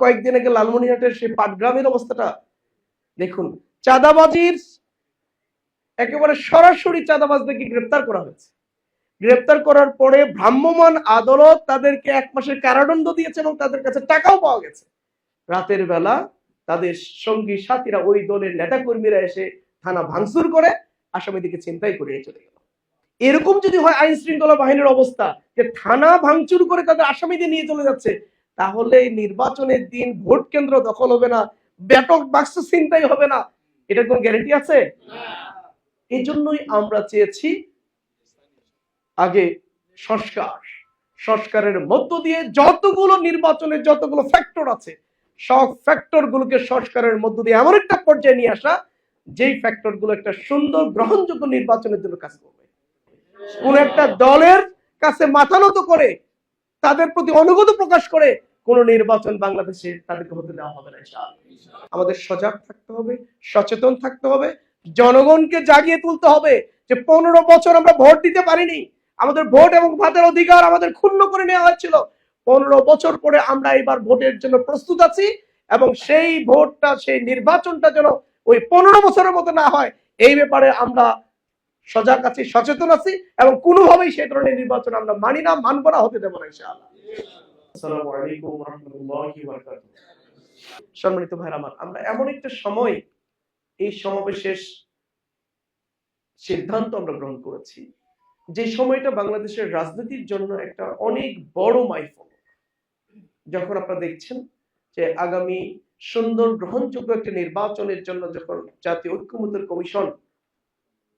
কয়েকদিন আগে লালমনিরহাটের সেই পাটগ্রামের অবস্থাটা দেখুন, চাঁদাবাজির একেবারে সরাসরি চাঁদাবাজদেরকে গ্রেপ্তার করা হয়েছে। গ্রেপ্তার করার পরে ভ্রাম্যমাণ আদালত তাদেরকে 1 মাসের কারাদণ্ড দিয়েছে এবং তাদের কাছে টাকাও পাওয়া গেছে। রাতের বেলা তাদের সঙ্গী সাথীরা, ওই দলের নেতাকর্মীরা এসে থানা ভাঙচুর করে আসামিদিকে ছিনতাই করে চলে গেল। এরকম যদি হয় আইন শৃঙ্খলা বাহিনীর অবস্থা, যে থানা ভাঙচুর করে তাদের আসামিদের নিয়ে চলে যাচ্ছে, তাহলে নির্বাচনের দিন ভোট কেন্দ্র দখল হবে না, ব্যালট বাক্স ছিনতাই হবে না, এটার কোন গ্যারান্টি আছে? এই জন্যই আমরা চেয়েছি আগে সংস্কারের মধ্য দিয়ে যতগুলো নির্বাচনের যতগুলো ফ্যাক্টর আছে, সব ফ্যাক্টর গুলোকে সংস্কারের মধ্য দিয়ে এমন একটা পর্যায়ে নিয়ে আসা, যেই ফ্যাক্টর গুলো একটা সুন্দর গ্রহণযোগ্য নির্বাচনের জন্য কাজ করবে। কোন একটা দলের কাছে মাথা নত করে, তাদের প্রতি অনুগত প্রকাশ করে কোন নির্বাচন বাংলাদেশে তাদেরকে হতে দেওয়া হবে না। আমাদের সজাগ থাকতে হবে, সচেতন থাকতে হবে, জনগণকে জাগিয়ে তুলতে হবে যে 15 বছর আমরা ভোট দিতে পারিনি, আমাদের ভোট এবং ভাতের অধিকার আমাদের ক্ষুণ্ণ করে নেওয়া হয়েছিল। 15 বছর পরে আমরা এবার ভোটের জন্য প্রস্তুত আছি এবং সেই ভোটটা, সেই নির্বাচনটা যেন ওই 15 বছরের মতো না হয়, এই ব্যাপারে আমরা সজাগ আছি, সচেতন আছি এবং কোনোভাবেই সেই ধরনের নির্বাচন আমরা মানি না, মানব না, হতে দেব না ইনশাআল্লাহ। আসসালামু আলাইকুম ওয়া রাহমাতুল্লাহি ওয়া বারাকাতুহু। সম্মানিত ভাইরা আমার, আমরা এমন একটা সময় এই সমাবেশের সিদ্ধান্ত আমরা গ্রহণ করেছি, যে সময়টা বাংলাদেশের রাজনীতির জন্য একটা অনেক বড় মাইলফলক। যখন আপনারা দেখছেন যে আগামী সুন্দর গ্রহণযোগ্য একটা নির্বাচনের জন্য যখন জাতীয় ঐক্যমত্যের কমিশন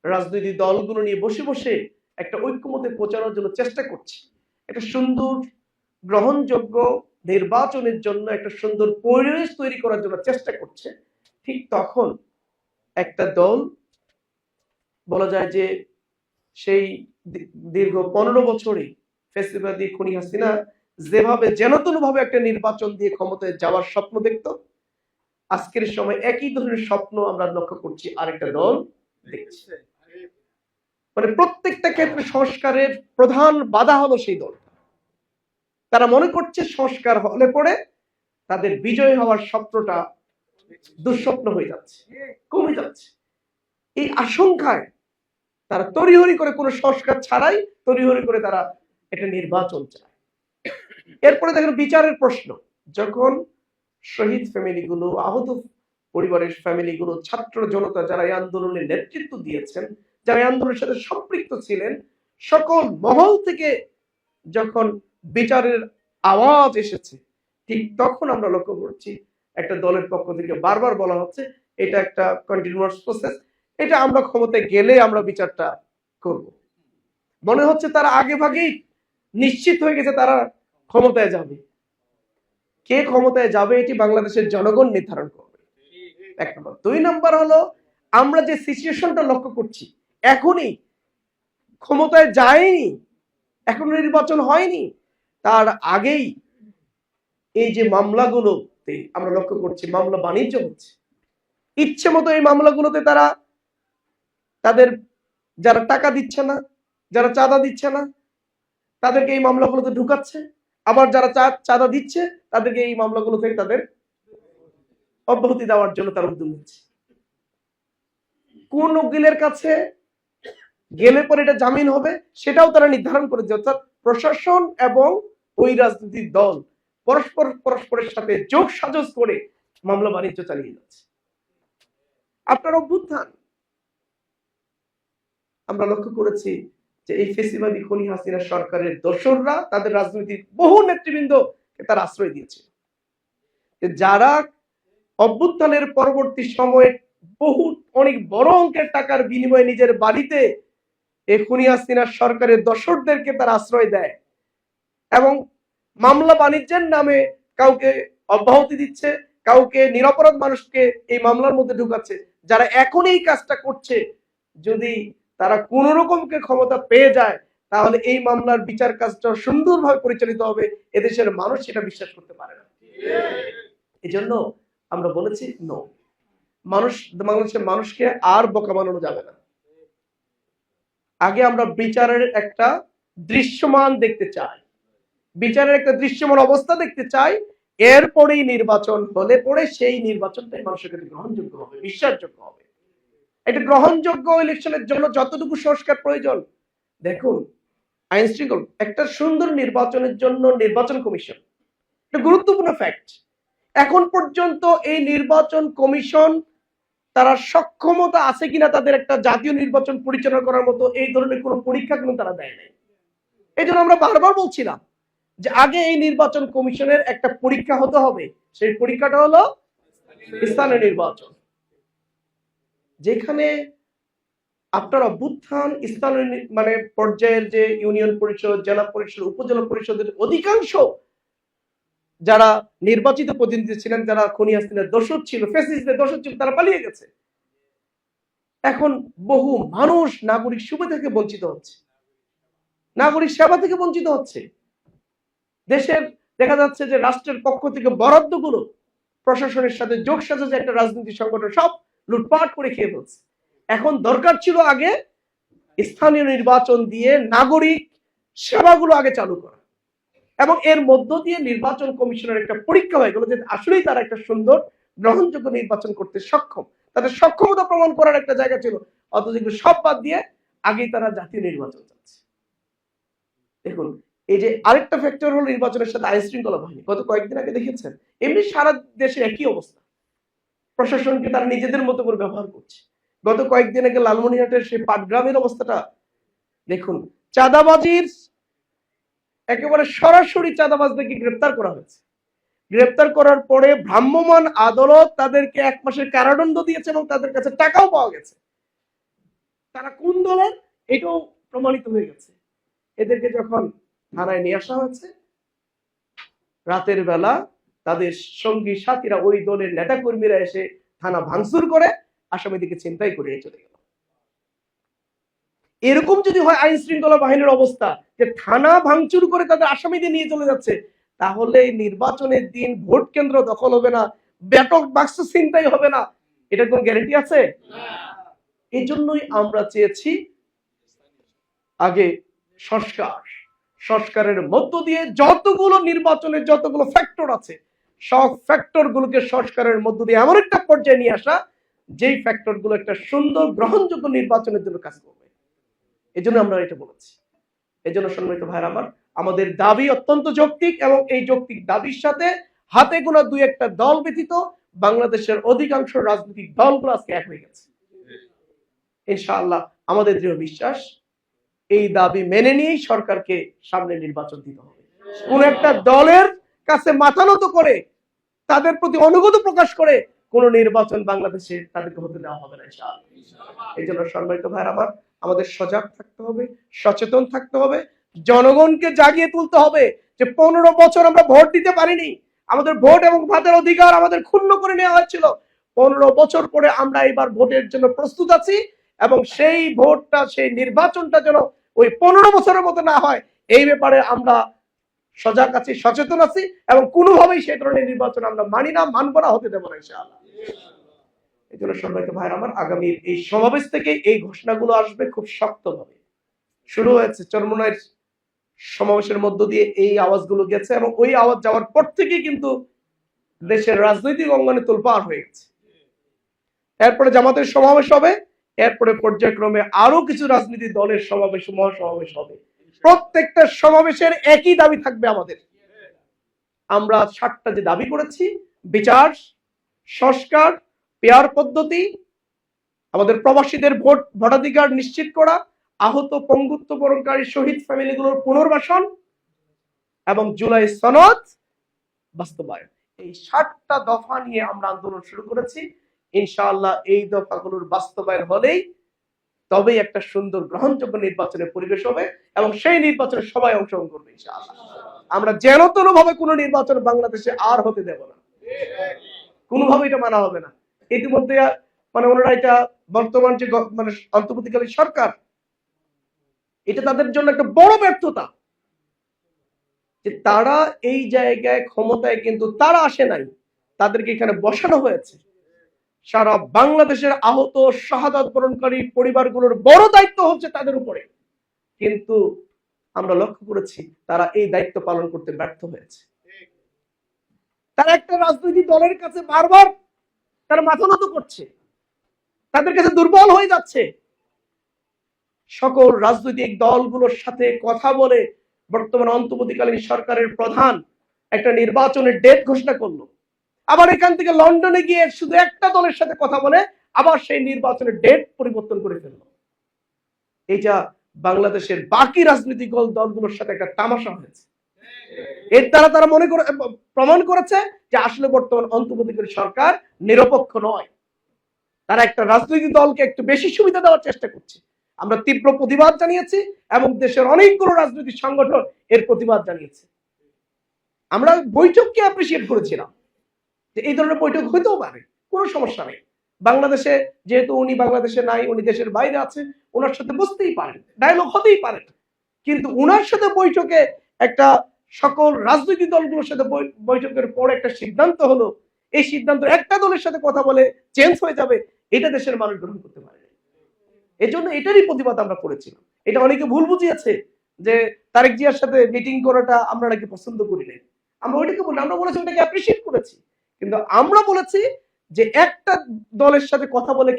রাজনৈতিক দলগুলো নিয়ে বসে বসে একটা ঐক্যমত্যে পৌঁছানোর জন্য চেষ্টা করছে, একটা সুন্দর গ্রহণযোগ্য নির্বাচনের জন্য একটা সুন্দর পরিবেশ তৈরি করার জন্য চেষ্টা করছে, ঠিক তখন একটা দল বলা যায় যে সেই দীর্ঘ 15 বছরে ফ্যাসিবাদী খুনি হাসিনা যেভাবে যেনতেনভাবে একটা নির্বাচন দিয়ে ক্ষমতায় যাওয়ার স্বপ্ন দেখত, আজকের সময় একই ধরনের স্বপ্ন আমরা লক্ষ্য করছি আরেকটা দল দেখছে। মানে প্রত্যেকটা ক্ষেত্রে সংস্কারের প্রধান বাধা হলো সেই দল। তারা মনে করছে সংস্কার হলে পরে তাদের বিজয় হওয়ার স্বপ্নটা দুঃস্বপ্ন হয়ে যাচ্ছে, কমে যাচ্ছে। এই আশঙ্কায় তারা তড়িঘড়ি করে কোনো সংস্কার ছাড়াই তড়িঘড়ি করে তারা একটা নির্বাচন চায়। এরপরে দেখেন বিচারের প্রশ্ন, যখন শহীদ ফ্যামিলিগুলো, আহত পরিবারের ফ্যামিলিগুলো, ছাত্র জনতা যারা এই আন্দোলনের নেতৃত্ব দিয়েছেন, যারা এই আন্দোলনের সাথে সম্পৃক্ত ছিলেন, সকল মহল থেকে যখন বিচারের আওয়াজ এসেছে, ঠিক তখন আমরা লক্ষ্য করছি একটা দলের পক্ষ থেকে বারবার বলা হচ্ছে এটা একটা কন্টিনিউয়াস প্রসেস, এটা আমরা ক্ষমতায় গেলে আমরা বিচারটা করব। মনে হচ্ছে তারা আগে ভাগেই নিশ্চিত হয়ে গেছে তারা ক্ষমতায় যাবে। কে ক্ষমতায় যাবে এটি বাংলাদেশের জনগণ নির্ধারণ করবে, 1 নম্বর। 2 নম্বর হলো, আমরা যে সিচুয়েশনটা লক্ষ্য করছি, এখনই ক্ষমতায় যায়নি, এখন নির্বাচন হয়নি, তার আগেই এই যে মামলাগুলোতে আমরা লক্ষ্য করছি মামলা বাণিজ্য হচ্ছে। ইচ্ছে মতো এই মামলাগুলোতে তারা তাদের যারা টাকা দিচ্ছে না, যারা চাঁদা দিচ্ছে না, তাদেরকে এই মামলাগুলোতে ঢুকাচ্ছে, আবার যারা চাঁদা দিচ্ছে তাদেরকে এই মামলাগুলো থেকে তাদের অব্যাহতি দেওয়ার জন্য তারা উদ্যোগ নিচ্ছে। কোন উকিলের কাছে গেলে পরে এটা জামিন হবে সেটাও তারা নির্ধারণ করেছে। অর্থাৎ প্রশাসন এবং ওই রাজনৈতিক দল পরস্পরের সাথে যোগ সাজস করে মামলা বাণিজ্য চালিয়ে যাচ্ছে। আপনার অভ্যুত্থান আমরা লক্ষ্য করেছি যে এই ফেসিবাদী খুনি হাসিনা সরকারের দোসররা তাদের রাজনৈতিক বহু নেতৃবৃন্দ তার আশ্রয় দিয়েছে, যারা অভ্যুত্থানের পরবর্তী সময়ে বহু অনেক বড় অঙ্কের টাকার বিনিময়ে নিজের বাড়িতে এই খুনি হাসিনা সরকারের দোসরদেরকে তার আশ্রয় দেয় এবং মামলা বাণিজ্যের নামে কাউকে অব্যাহতি দিচ্ছে, কাউকে নিরপরাধ মানুষকে এই মামলার মধ্যে ঢুকাচ্ছে। যারা এখন এই কাজটা করছে, যদি তারা কোন রকমকে ক্ষমতা পেয়ে যায়, তাহলে এই মামলার বিচার কাজটা সুন্দরভাবে পরিচালিত হবে, এদেশের মানুষ সেটা বিশ্বাস করতে পারে না। এই জন্য আমরা বলেছি নো, বাংলাদেশের মানুষকে আর বোকা বানানো যাবে না। আগে আমরা বিচারের একটা দৃশ্যমান দেখতে চাই, বিচারের একটা দৃশ্যমান অবস্থা দেখতে চাই, এরপরেই নির্বাচন হলে পরে সেই নির্বাচনটাই মানুষের কাছে গ্রহণযোগ্য হবে, বিশ্বাসযোগ্য হবে। এটা গ্রহণযোগ্য ইলেকশনের জন্য যতটুকু সংস্কার প্রয়োজন, দেখুন আইন শৃঙ্খলা একটা সুন্দর নির্বাচনের জন্য নির্বাচন কমিশন একটা গুরুত্বপূর্ণ ফ্যাক্ট। এখন পর্যন্ত এই নির্বাচন কমিশন তারা সক্ষমতা আছে কিনা তাদের একটা জাতীয় নির্বাচন পরিচালনা করার মতো এই ধরনের কোনো পরীক্ষা কিন্তু তারা দেয় নাই। এই জন্য আমরা বারবার বলছিলাম যে আগে এই নির্বাচন কমিশনের একটা পরীক্ষা হতে হবে। সেই পরীক্ষাটা হলো স্থানীয় নির্বাচন, যেখানে আপনার অভ্যুত্থান স্থানীয় মানে পর্যায়ের যে ইউনিয়ন পরিষদ, জেলা পরিষদ, উপজেলা পরিষদের অধিকাংশ যারা নির্বাচিত প্রতিনিধি ছিলেন, যারা খনি হাসিনার দোষর ছিল, ফ্যাসিস্টদের দোষর ছিল, তারা পালিয়ে গেছে। এখন বহু মানুষ নাগরিক সুবিধা থেকে বঞ্চিত হচ্ছে, নাগরিক সেবা থেকে বঞ্চিত হচ্ছে। দেশের দেখা যাচ্ছে যে রাষ্ট্রের পক্ষ থেকে বরাদ্দগুলো প্রশাসনের সাথে যোগ সাজে যে একটা রাজনৈতিক সংগঠন সব লুটপাট করে খেয়ে ফেলছে। এখন দরকার ছিল আগে স্থানীয় নির্বাচন দিয়ে নাগরিক সেবাগুলো আগে চালু করা, এবং এর মধ্য দিয়ে নির্বাচন কমিশনের একটা পরীক্ষা হয়ে গেল যে আসলেই তারা একটা সুন্দর গ্রহণযোগ্য নির্বাচন করতে সক্ষম, তাদের সক্ষমতা প্রমাণ করার একটা জায়গা ছিল। অথচ সব বাদ দিয়ে আগেই তারা জাতীয় নির্বাচন চাচ্ছে। দেখুন এই যে আরেকটা ফ্যাক্টর হলো নির্বাচনের সাথে আইন শৃঙ্খলা বাহিনী। গত কয়েকদিন আগে দেখেছেন এমনি সারা দেশে একই অবস্থা, প্রশাসনকে তারা নিজেদের মতো করে ব্যবহার করছে। গত কয়েকদিন আগে লালমনিরহাটের সেই পাটগ্রামের অবস্থাটা দেখুন, চাঁদাবাজির একেবারে সরাসরি চাঁদাবাজদেরকে গ্রেপ্তার করা হয়েছে। গ্রেপ্তার করার পরে ভ্রাম্যমাণ আদালত তাদেরকে 1 মাসের কারাদণ্ড দিয়েছে এবং তাদের কাছে টাকাও পাওয়া গেছে। তারা কোন দলের এটাও প্রমাণিত হয়ে গেছে। এদেরকে যখন থানায় নিয়ে আসা হয়েছে, রাতের বেলা তাদের সঙ্গী সাথীরা ওই দলের নেতা কর্মীরা এসে থানা ভাঙচুর করে আসামিদিকে ছিনতাই করে চলে গেল। এরকম যদি হয় আইন শৃঙ্খলা বাহিনীর অবস্থা, যে থানা ভাঙচুর করে তাদের আসামিদের নিয়ে চলে যাচ্ছে, তাহলে নির্বাচনের দিন ভোট কেন্দ্র দখল হবে না, ব্যালট বাক্স ছিনতাই হবে না, এটা কোন গ্যারান্টি আছে? এই জন্যই আমরা চেয়েছি আগে সংস্কারের মধ্য দিয়ে যতগুলো নির্বাচনের যতগুলো ফ্যাক্টর আছে সব ফ্যাক্টর গুলোকে সংস্কারের মধ্য দিয়ে এমন একটা পর্যায়ে নিয়ে আসা যেই ফ্যাক্টর গুলো একটা সুন্দর গ্রহণযোগ্য নির্বাচনের জন্য কাজ করবে। এই জন্য আমরা এটা বলেছি। এই জন্য সম্মানিত ভাইরা আমার, আমাদের দাবি অত্যন্ত যৌক্তিক, এবং এই যৌক্তিক দাবির সাথে হাতে গোনা 2-1টা দল ব্যতীত বাংলাদেশের অধিকাংশ রাজনৈতিক দলগুলো আজকে এক হয়ে গেছে। ইনশাআল্লাহ আমাদের দৃঢ় বিশ্বাস এই দাবি মেনে নিয়েই সরকারকে সামনে নির্বাচন দিতে হবে। কোন একটা দলের কাছে মাথা নত করে তাদের প্রতি অনুগত প্রকাশ করে কোন নির্বাচন বাংলাদেশে তাদেরকে হতে দেওয়া হবে না ইনশাআল্লাহ। এই জন্য সম্মানিত ভাইরা আমার, আমাদের সজাগ থাকতে হবে, সচেতন থাকতে হবে, জনগণকে জাগিয়ে তুলতে হবে যে 15 বছর আমরা ভোট দিতে পারিনি, আমাদের ভোট এবং ভাতের অধিকার আমাদের ক্ষুণ্ণ করে নেওয়া হয়েছিল। 15 বছর পরে আমরা এবার ভোটের জন্য প্রস্তুত আছি, এবং সেই ভোটটা, সেই নির্বাচনটা যেন ওই 15 বছরের মতো না হয়, এই ব্যাপারে আমরা সজাগ আছি, সচেতন আছি, এবং কোনোভাবেই সেই ধরনের নির্বাচন আমরা মানি না, মানব না, হতে দেব না ইনশাআল্লাহ। এই জন্য সম্মানিত ভাইরা আমার, আগামী এই সমাবেশ থেকে এই ঘোষণাগুলো আসবে খুব শক্তভাবে। শুরু হয়েছে চরমোনাইয়ের সমাবেশের মধ্য দিয়ে এই আওয়াজগুলো গেছে, এবং ওই আওয়াজ যাওয়ার পর থেকেই কিন্তু দেশের রাজনৈতিক অঙ্গনে তোলপাড় হয়ে গেছে। এরপরে জামাতের সমাবেশ হবে, এরপরে পর্যায়ক্রমে আরো কিছু রাজনৈতিক দলের সমাবেশ, মহাসমাবেশ হবে। প্রত্যেকটা সমাবেশের একই দাবি থাকবে আমাদের। আমরা 7টা যে দাবি করেছি, বিচার, সংস্কার, পেয়ার পদ্ধতি, আমাদের প্রবাসীদের ভোটাধিকার নিশ্চিত করা, আহত পঙ্গুত্ব বরণকারী শহীদ ফ্যামিলিগুলোর পুনর্বাসন, এবং জুলাই সনদ বাস্তবায়ন, এই 7টা দফা নিয়ে আমরা আন্দোলন শুরু করেছি। ইনশাআল্লাহ এই দফাগুলোর বাস্তবায়ন হলেই তবেই একটা সুন্দর গ্রহণযোগ্য নির্বাচনের পরিবেশ হবে, এবং সেই নির্বাচনে সবাই অংশগ্রহণ করবে ইনশাআল্লাহ। আমরা যেন তেন ভাবে কোনো নির্বাচন বাংলাদেশে আর হতে দেব না, কোনোভাবে এটা মানা হবে না। ইতিমধ্যে মানে ওনারা এটা বর্তমান যে মানে অন্তর্বর্তীকালীন সরকার, এটা তাদের জন্য একটা বড় ব্যর্থতা যে তারা এই জায়গায় ক্ষমতায় কিন্তু তারা আসে নাই, তাদেরকে এখানে বসানো হয়েছে। সারা বাংলাদেশের আহত শাহাদাত বরণকারী পরিবারগুলোর বড় দায়িত্ব হচ্ছে তাদের উপরে, কিন্তু আমরা লক্ষ্য করেছি তারা এই দায়িত্ব পালন করতে ব্যর্থ হয়েছে। তারা একটা রাজনৈতিক দলের কাছে বারবার তারা মাথা নত করছে, তাদের কাছে দুর্বল হয়ে যাচ্ছে। সকল রাজনৈতিক দলগুলোর সাথে কথা বলে বর্তমান অন্তর্বর্তীকালীন সরকারের প্রধান একটা নির্বাচনের ডেট ঘোষণা করলো। আবার এখান থেকে লন্ডনে গিয়ে শুধু একটা দলের সাথে কথা বলে আবার সেই নির্বাচনের ডেট পরিবর্তন করে ফেললো। এইটা বাংলাদেশের বাকি রাজনৈতিক দলগুলোর সাথে একটা তামাশা হয়েছে। এর দ্বারা তারা প্রমাণ করেছে যে আসলে বর্তমান অন্তর্বর্তীকালীন সরকার নিরপেক্ষ নয়। তারা একটা রাজনৈতিক দলকে একটু বেশি সুবিধা দেওয়ার চেষ্টা করছে। আমরা তীব্র প্রতিবাদ জানিয়েছি এবং দেশের অনেকগুলো রাজনৈতিক সংগঠন এর প্রতিবাদ জানিয়েছে। আমরা বৈঠককে অ্যাপ্রিসিয়েট করেছিলাম যে এই ধরনের বৈঠক হইতেও পারে, কোনো সমস্যা নেই। বাংলাদেশে যেহেতু উনি বাংলাদেশে নাই, উনি দেশের বাইরে আছে, ওনার সাথে বসতেই পারেন, ডায়লগ হতেই পারে। কিন্তু ওনার সাথে বৈঠকে একটা সকল রাজনৈতিক দলগুলোর সাথে বৈঠকের পর একটা সিদ্ধান্ত হলো, এই সিদ্ধান্ত একটা দলের সাথে কথা বলে চেঞ্জ হয়ে যাবে, এটা দেশের মানুষ গ্রহণ করতে পারে। এই জন্য এটারই প্রতিবাদ আমরা করেছিলাম। এটা অনেকে ভুল বুঝিয়েছে যে তারেক জিয়ার সাথে মিটিং করাটা আমরা নাকি পছন্দ করি নাই। আমরা ওইটাকে বলি, আমরা বলেছি ওইটাকে অ্যাপ্রিসিয়েট করেছি, কিন্তু আমরা বলেছি যে একটা দলের সাথে কথা বলে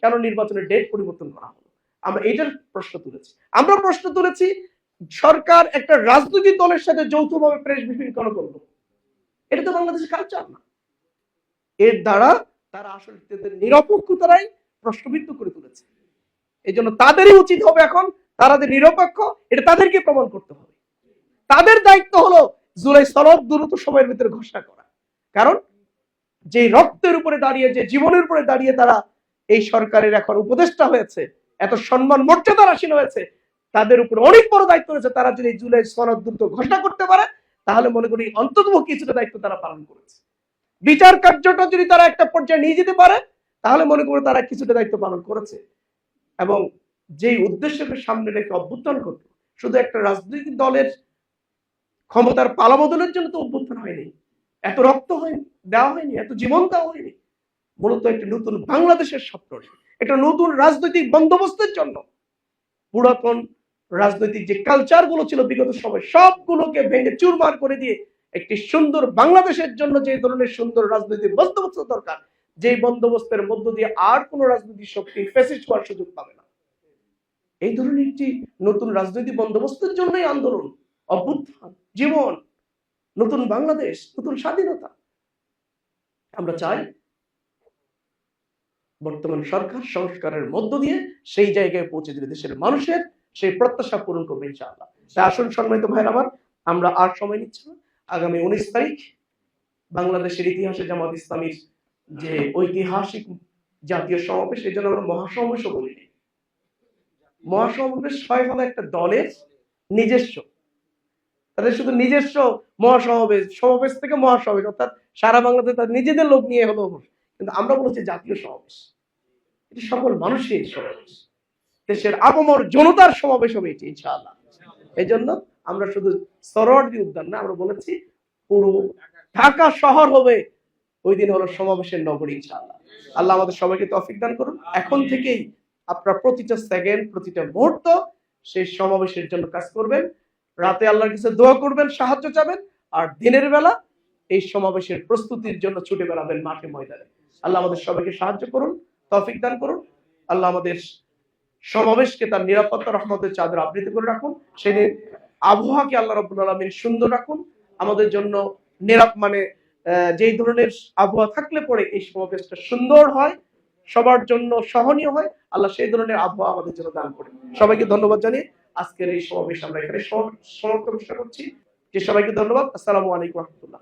কেন নির্বাচনের ডেট পরিবর্তন করা হলো, আমরা এটার প্রশ্ন তুলেছি। আমরা প্রশ্ন তুলেছি সরকার একটা রাজনৈতিক দলের সাথে যৌথভাবে প্রেস ব্রিফিং কেন করলো? এটা তো বাংলাদেশের কালচার না। এর দ্বারা তারা আসলে তাদের নিরপেক্ষতারাই প্রশ্নবিদ্ধ করে তুলেছে। এই জন্য তাদেরই উচিত হবে এখন, তারা যে নিরপেক্ষ এটা তাদেরকে প্রমাণ করতে হবে। তাদের দায়িত্ব হলো জুলাই সনদ দ্রুত সময়ের ভিতরে ঘোষণা করা। কারণ যে রক্তের উপরে দাঁড়িয়ে, যে জীবনের উপরে দাঁড়িয়ে তারা এই সরকারের এখন উপদেষ্টা হয়েছে, এত সম্মান মর্যাদার আসীন হয়েছে, তাদের উপরে অনেক বড় দায়িত্ব রয়েছে। তারা যদি জুলাই সনদ দ্রুত ঘোষণা করতে পারে তাহলে মনে করি অন্তত কিছুটা দায়িত্ব তারা পালন করেছে। বিচার কার্যটা যদি তারা একটা পর্যায়ে নিয়ে যেতে পারে তাহলে মনে করি তারা কিছুটা দায়িত্ব পালন করেছে। এবং যেই উদ্দেশ্যকে সামনে রেখে অভ্যুত্থান করত, শুধু একটা রাজনৈতিক দলের ক্ষমতার পালাবদলের জন্য তো অভ্যুত্থান হয়নি, এত রক্ত হয়নি, দেওয়া হয়নি, এত জীবন দেওয়া হয়নি। মূলত একটা নতুন বাংলাদেশের স্বপ্ন, একটা নতুন রাজনৈতিক বন্দোবস্তের জন্য। পুরাতন রাজনৈতিক যে কালচার গুলো ছিল বিগত সময় সবগুলোকে ভেঙে চুরমার করে দিয়ে একটি সুন্দর বাংলাদেশের জন্য যে ধরনের সুন্দর রাজনৈতিক বন্দোবস্ত দরকার, যে বন্দোবস্তের মধ্য দিয়ে আর কোন রাজনৈতিক শক্তি ফ্যাসিস্ট হওয়ার সুযোগ পাবে না, এই ধরনের একটি নতুন রাজনৈতিক বন্দোবস্তের জন্যই আন্দোলন, অভ্যুত্থান, জীবন, নতুন বাংলাদেশ, নতুন স্বাধীনতা। আমরা চাই বর্তমান সরকার সংস্কারের মধ্য দিয়ে সেই জায়গায় পৌঁছে দিবে, দেশের মানুষের সেই প্রত্যাশা পূরণ করবে ইনশাআল্লাহ। আসুন সম্মানিত ভাইয়ের আমার, আমরা আর সময় নিচ্ছি না। আগামী 19 তারিখ বাংলাদেশের ইতিহাসে জামাত ইসলামীর যে ঐতিহাসিক জাতীয় সমাবেশ, এই জন্য আমরা মহাসমাবেশও বলি। মহাসমাবেশ হয় হলো একটা দলের নিজস্ব, তাদের শুধু নিজস্ব মহাসমাবেশ, সমাবেশ থেকে মহাসমাবেশ, অর্থাৎ সারা বাংলাদেশে তাদের নিজেদের লোক নিয়ে হলো। কিন্তু আমরা বলছি জাতীয় সমাবেশ, এটি সকল মানুষের সমাবেশ, দেশের আপামর জনতার সমাবেশ হবে এটি ইনশাআল্লাহ। এই জন্য আমরা শুধু সরোয়ার্দী উদ্যান না, আমরা বলেছি পুরো ঢাকা শহর হবে ওই দিন হলো সমাবেশের নগরী ইনশাআল্লাহ। আল্লাহ আমাদের সবাইকে তৌফিক দান করুন। এখন থেকেই আপনারা প্রতিটা সেকেন্ড, প্রতিটা মুহূর্ত সেই সমাবেশের জন্য কাজ করবেন, রাতে আল্লাহর কাছে দোয়া করবেন, সাহায্য চাবেন, আর দিনের বেলা এই সমাবেশের প্রস্তুতির জন্য ছুটে বেড়াবেন মাঠে ময়দানে। আল্লাহ আমাদের সবাইকে সাহায্য করুন, তৌফিক দান করুন। আল্লাহ আমাদের সমাবেশকে তার নিরাপত্তা রহমতের চাদর আবৃত করে রাখুন। সেদিন আবহাওয়াকে আল্লাহ রাব্বুল আলামিন সুন্দর রাখুন আমাদের জন্য। যেই ধরনের আবহাওয়া থাকলে পরে এই সমাবেশটা সুন্দর হয়, সবার জন্য সহনীয় হয়, আল্লাহ সেই ধরনের আবহাওয়া আমাদের জন্য দান করে। সবাইকে ধন্যবাদ জানিয়ে আজকের এই সমাবেশ আমরা এখানে সমাপ্ত ঘোষণা করছি। সবাইকে ধন্যবাদ। আসসালামু আলাইকুম ওয়া রাহমাতুল্লাহ।